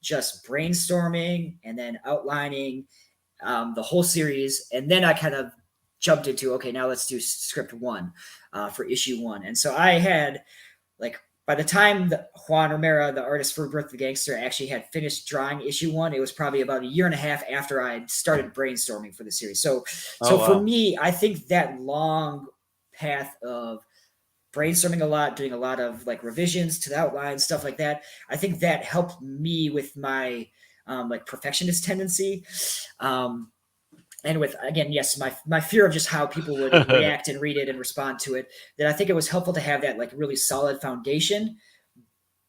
just brainstorming and then outlining the whole series, and then I kind of jumped into, okay, now let's do script 1 for issue 1. And so I had by the time Juan Romero, the artist for Rebirth the Gangster, actually had finished drawing issue 1, it was probably about a year and a half after I had started brainstorming for the series. So for me, I think that long path of brainstorming a lot, doing a lot of revisions to the outline, stuff like that, I think that helped me with my perfectionist tendency. And with, again, yes, my fear of just how people would react and read it and respond to it, that I think it was helpful to have that really solid foundation.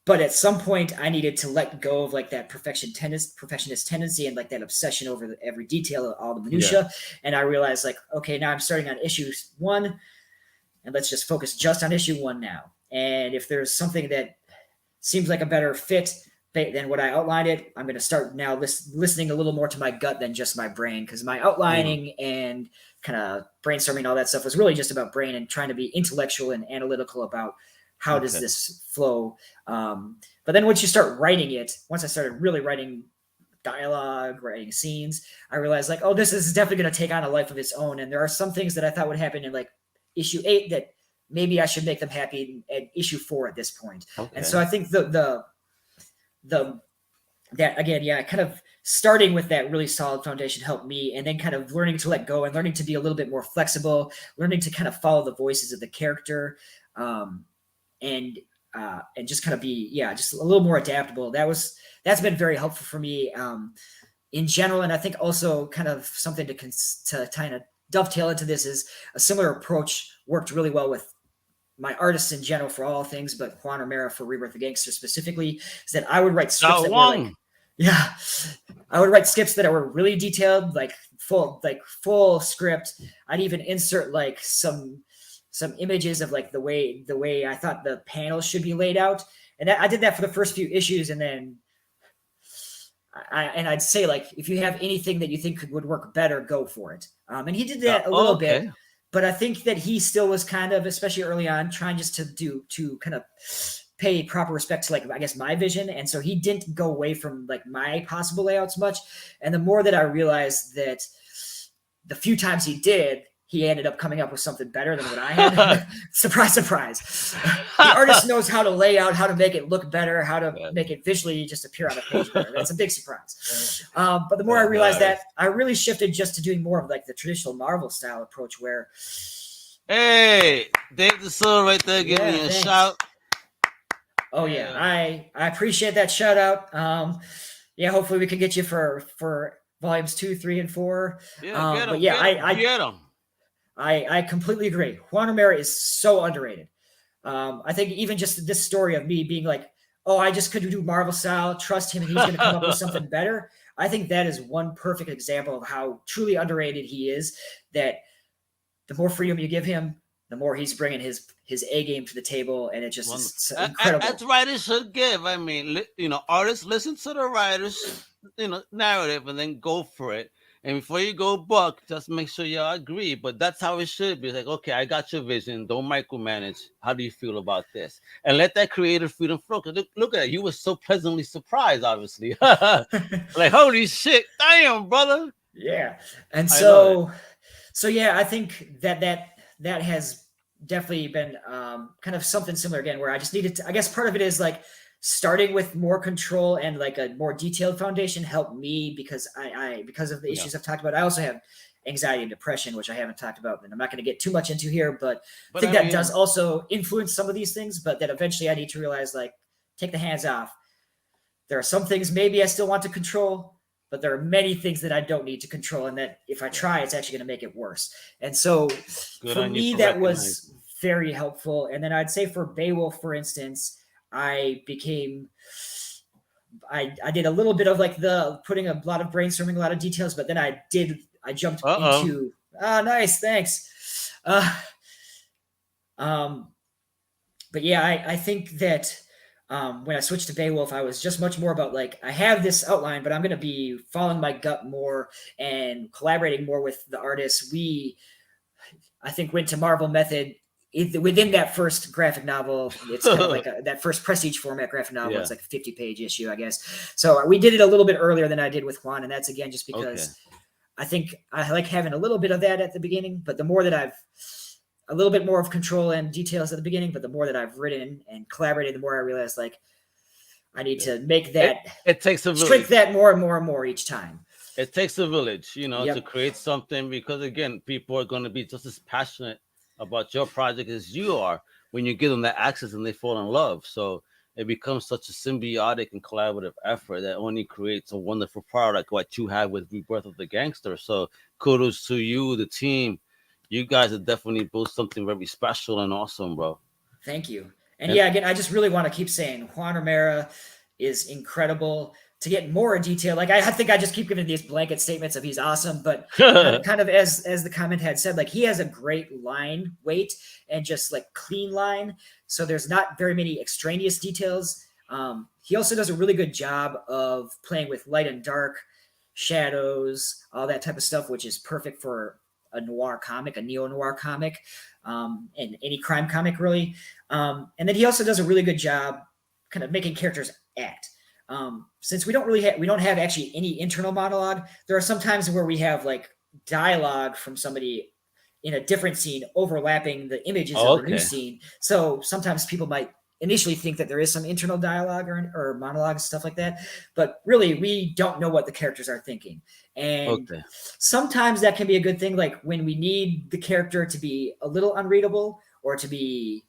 But at some point, I needed to let go of that perfectionist tendency and that obsession over every detail of all the minutia. Yeah. And I realized okay, now I'm starting on issue 1, and let's just focus just on issue 1 now. And if there's something that seems like a better fit than what I outlined it, I'm going to start now listening a little more to my gut than just my brain, because my outlining and kind of brainstorming, all that stuff was really just about brain and trying to be intellectual and analytical about how does this flow. But then once you start writing it, once I started really writing dialogue, writing scenes, I realized this is definitely going to take on a life of its own. And there are some things that I thought would happen in issue 8 that maybe I should make them happy at issue 4 at this point. Okay. And so I think that again, yeah, kind of starting with that really solid foundation helped me, and then kind of learning to let go and learning to be a little bit more flexible, learning to kind of follow the voices of the character, and just kind of be, just a little more adaptable. That's been very helpful for me in general. And I think also kind of something to kind of dovetail into this is a similar approach worked really well with my artists in general for all things, but Juan Romero for Rebirth the Gangster specifically, is that I would write scripts that were I would write scripts that were really detailed, full script. I'd even insert some images of the way I thought the panels should be laid out. And I did that for the first few issues. And then I'd say, if you have anything that you think would work better, go for it. And he did that a little bit. But I think that he still was kind of, especially early on, trying just to kind of pay proper respect to I guess my vision. And so he didn't go away from my possible layouts much. And the more that I realized that the few times he did, he ended up coming up with something better than what I had. Surprise, surprise. The artist knows how to lay out, how to make it look better, how to make it visually just appear on the page better. That's a big surprise. But the more I realized that, I really shifted just to doing more of the traditional Marvel style approach where... Hey, Dave the Soul right there giving me a shout. Oh, yeah. I appreciate that shout out. Hopefully we can get you for volumes 2, 3, and 4. Yeah, get them. I completely agree. Juan Romero is so underrated. I think even just this story of me being like, oh, I just could do Marvel style, trust him, and he's going to come up with something better. I think that is one perfect example of how truly underrated he is, that the more freedom you give him, the more he's bringing his A game to the table, and it just is incredible. That's writers should give. I mean, artists listen to the writers, narrative, and then go for it. And before you go buck, just make sure y'all agree. But that's how it should be. It's like, okay, I got your vision. Don't micromanage. How do you feel about this? And let that creative freedom flow. Look at it. You were so pleasantly surprised, obviously. Like, holy shit. Damn, brother. Yeah. And so yeah, I think that has definitely been kind of something similar again, where I just needed to, I guess part of it is like starting with more control and like a more detailed foundation helped me, because because of the issues I've talked about. I also have anxiety and depression, which I haven't talked about, and I'm not going to get too much into here, but I think that does also influence some of these things, but that eventually I need to realize, like, take the hands off. There are some things maybe I still want to control, but there are many things that I don't need to control, and that if I try, it's actually going to make it worse. And so for me, that was very helpful. And then I'd say for Beowulf, for instance, I did a little bit of like putting a lot of brainstorming, a lot of details, but then I jumped into, nice, thanks. But yeah, I think that when I switched to Beowulf, I was just much more about like, I have this outline, but I'm going to be following my gut more and collaborating more with the artists. I think, went to Marvel method within that first graphic novel. It's kind of like that first prestige format graphic novel. It's like a 50-page issue, I guess. So we did it a little bit earlier than I did with Juan. And that's, again, just because I think I like having a little bit of that at the beginning, but the more that a little bit more of control and details at the beginning, but the more that I've written and collaborated, the more I realize, like, I need to make that, it takes a village. Shrink that more and more and more each time. It takes a village, to create something, because again, people are going to be just as passionate about your project as you are when you give them that access and they fall in love. So it becomes such a symbiotic and collaborative effort that only creates a wonderful product like what you have with Rebirth of the Gangster. So kudos to you, the team. You guys are definitely built something very special and awesome, bro. Thank you. And yeah, again, I just really want to keep saying Juan Romero is incredible. To get more detail, like I think I just keep giving these blanket statements of he's awesome, but kind of as the comment had said, like, he has a great line weight and just like clean line. So there's not very many extraneous details. He also does a really good job of playing with light and dark, shadows, all that type of stuff, which is perfect for a noir comic, a neo-noir comic, and any crime comic, really. And then he also does a really good job kind of making characters act. Since we don't have actually any internal monologue, there are some times where we have like dialogue from somebody in a different scene overlapping the images of the new scene. So sometimes people might initially think that there is some internal dialogue or monologue, stuff like that. But really, we don't know what the characters are thinking. And sometimes that can be a good thing. Like when we need the character to be a little unreadable or to be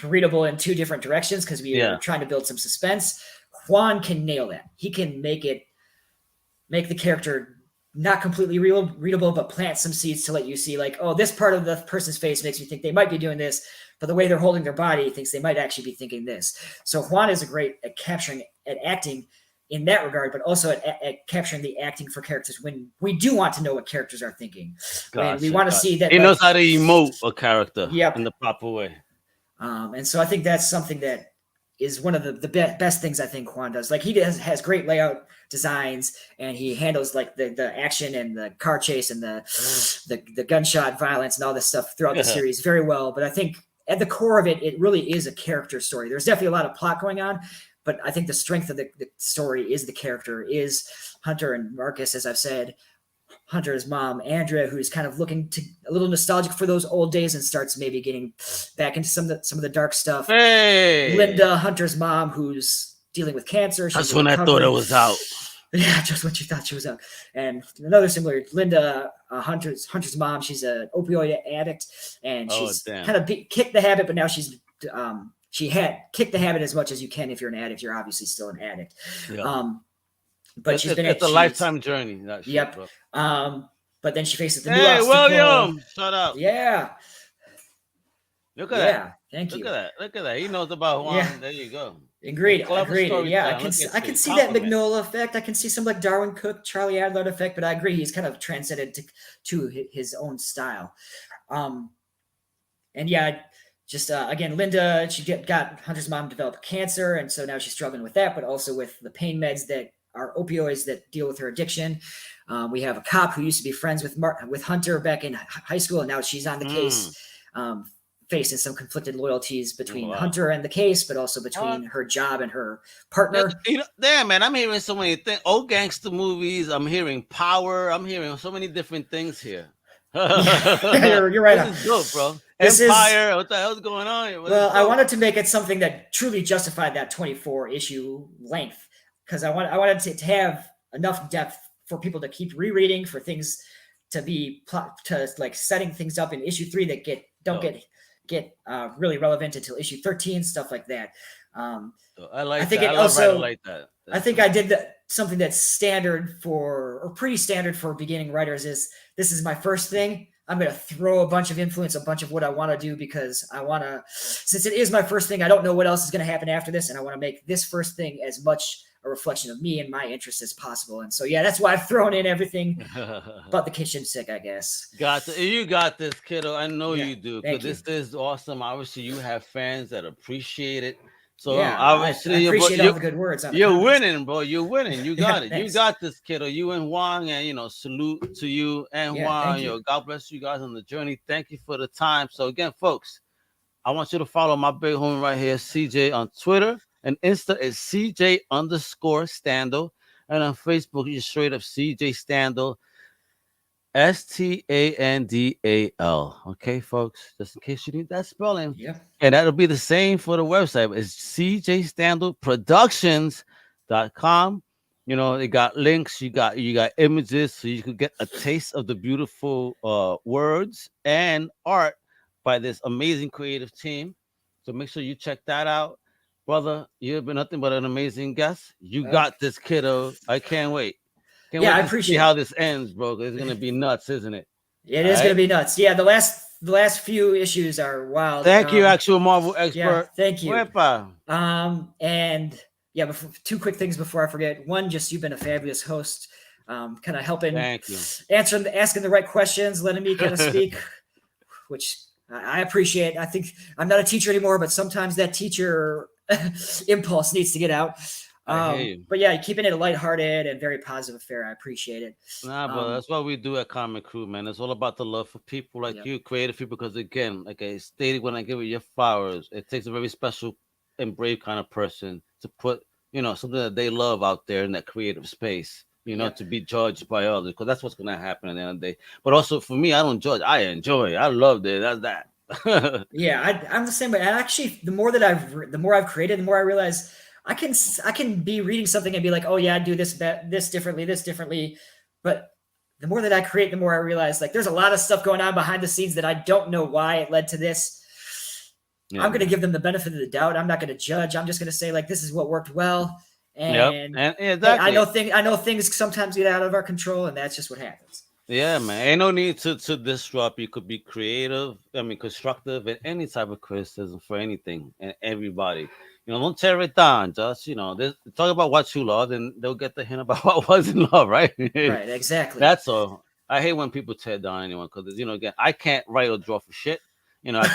readable in two different directions because we are trying to build some suspense. Juan can nail that. He can make the character not completely readable, but plant some seeds to let you see, like, oh, this part of the person's face makes me think they might be doing this, but the way they're holding their body thinks they might actually be thinking this. So Juan is great at acting in that regard, but also at capturing the acting for characters when we do want to know what characters are thinking. When we want to see that he knows how to emote a character in the proper way. And so I think that's something that is one of the best things I think Juan does. Like he has great layout designs, and he handles like the action and the car chase and the gunshot violence and all this stuff throughout the series very well. But I think at the core of it, it really is a character story. There's definitely a lot of plot going on, but I think the strength of the story is the character, is Hunter and Marcus, as I've said. Hunter's mom, Andrea, who's kind of looking to a little nostalgic for those old days and starts maybe getting back into some of the dark stuff. Hey, Linda, Hunter's mom, who's dealing with cancer. That's when I thought it was out. Yeah, just when you thought she was out. And another similar, Linda, Hunter's mom, she's an opioid addict, and she's kind of kicked the habit, but now she had kicked the habit as much as you can. If you're an addict, you're obviously still an addict. Yeah. But it's a lifetime journey. Yep. But but then she faces the new Hey, obstacle. William, shut up. Yeah. Look at that. Thank you. Look at that. He knows about Juan. Yeah. There you go. Agreed. Yeah, I can see that Compliment. Mignola effect. I can see some like Darwin Cook, Charlie Adler effect, but I agree he's kind of transcended to his own style. And yeah, just again, Linda, she got Hunter's mom developed cancer, and so now she's struggling with that, but also with the pain meds that are opioids that deal with her addiction. We have a cop who used to be friends with Hunter back in high school, and now she's on the case. Facing some conflicted loyalties between Hunter and the case, but also between her job and her partner. Damn, man, I'm hearing so many things. Old gangster movies. I'm hearing Power. I'm hearing so many different things here. You're right. This is dope, bro. Empire. What the hell's going on? I wanted to make it something that truly justified that 24 issue length, because I wanted to have enough depth for people to keep rereading, for things to be like setting things up in issue 3 that don't get really relevant until issue 13, stuff like that. I think I did something that's standard or pretty standard for beginning writers. Is this is my first thing. I'm going to throw a bunch of influence, a bunch of what I want to do, because I want to, since it is my first thing, I don't know what else is going to happen after this. And I want to make this first thing as much a reflection of me and my interests as possible. And so, yeah, that's why I've thrown in everything but the kitchen sick, I guess. You got this, kiddo. I know you do. Because this is awesome. Obviously, you have fans that appreciate it. So yeah, obviously, I appreciate all the good words. You're winning, bro. You're winning. You got it. Thanks. You got this, kiddo. You and Juan, and salute to you and Juan. God bless you guys on the journey. Thank you for the time. So again, folks, I want you to follow my big homie right here, CJ, on Twitter. And Insta is CJ_Standal. And on Facebook, you just straight up CJ Standal, Standal. Okay, folks, just in case you need that spelling. Yeah. And that'll be the same for the website. It's CJStandalProductions.com. They got links, you got images, so you could get a taste of the beautiful words and art by this amazing creative team. So make sure you check that out. Brother, you've been nothing but an amazing guest. You got this, kiddo. I can't wait. I appreciate how this ends, bro. It's gonna be nuts, isn't it? It is gonna be nuts. Yeah, the last few issues are wild. Thank you, actual Marvel expert. Yeah, thank you. Wepa. And yeah, two quick things before I forget. One, just you've been a fabulous host. Kind of helping, thank you, asking the right questions, letting me kind of speak, which I appreciate. I think I'm not a teacher anymore, but sometimes that teacher impulse needs to get out. But yeah, keeping it a lighthearted and very positive affair. I appreciate it. Nah, bro, that's what we do at Comic Crew, man. It's all about the love for people like you, creative people. Because again, like I stated when I give you your flowers, it takes a very special and brave kind of person to put, something that they love out there in that creative space. To be judged by others, because that's what's gonna happen at the end of the day. But also for me, I don't judge. I enjoy it. I loved it. That's that. Yeah, I'm the same way. And actually, the more I've created, the more I realize I can be reading something and be like, oh yeah, I do this differently. But the more that I create, the more I realize like there's a lot of stuff going on behind the scenes that I don't know why it led to this. Yeah. I'm going to give them the benefit of the doubt. I'm not going to judge. I'm just going to say like this is what worked well. And exactly. I know things sometimes get out of our control, and that's just what happens. Yeah, man. Ain't no need to disrupt. You could be creative. Constructive in any type of criticism for anything and everybody. Don't tear it down. Just talk about what you love, and they'll get the hint about what wasn't love, right? Right, exactly. That's all. I hate when people tear down anyone because again, I can't write or draw for shit. I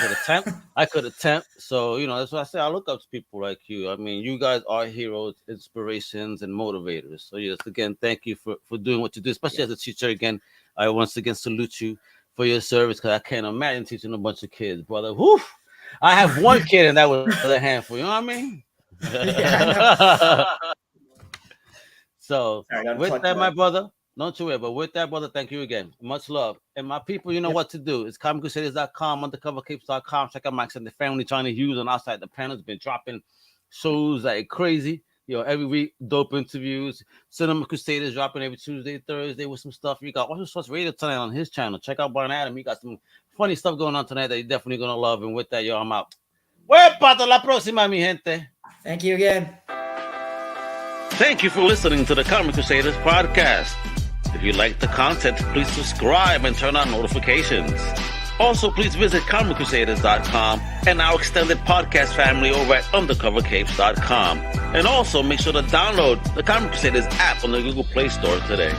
could attempt. So, that's why I say I look up to people like you. I mean, you guys are heroes, inspirations, and motivators. So, yes, again, thank you for doing what you do, especially as a teacher. Again, I once again salute you for your service because I can't imagine teaching a bunch of kids, brother. Whew. I have one kid, and that was a handful. You know what I mean? So, with that, my brother. Don't you worry, but with that, brother, thank you again. Much love. And my people, you know what to do. It's comiccrusaders.com, undercovercapes.com. Check out my extended family, Johnny Hughes on Outside the Panels. Been dropping shows like crazy. Every week, dope interviews. Cinema Crusaders dropping every Tuesday, Thursday with some stuff. You got What's Your Source Radio tonight on his channel. Check out Brian Adam. He got some funny stuff going on tonight that you're definitely going to love. And with that, I'm out. Hasta la próxima, mi gente. Thank you again. Thank you for listening to the Comic Crusaders podcast. If you like the content, please subscribe and turn on notifications. Also, please visit comiccrusaders.shop and our extended podcast family over at undercovercapes.com. And also, make sure to download the Comic Crusaders app on the Google Play Store today.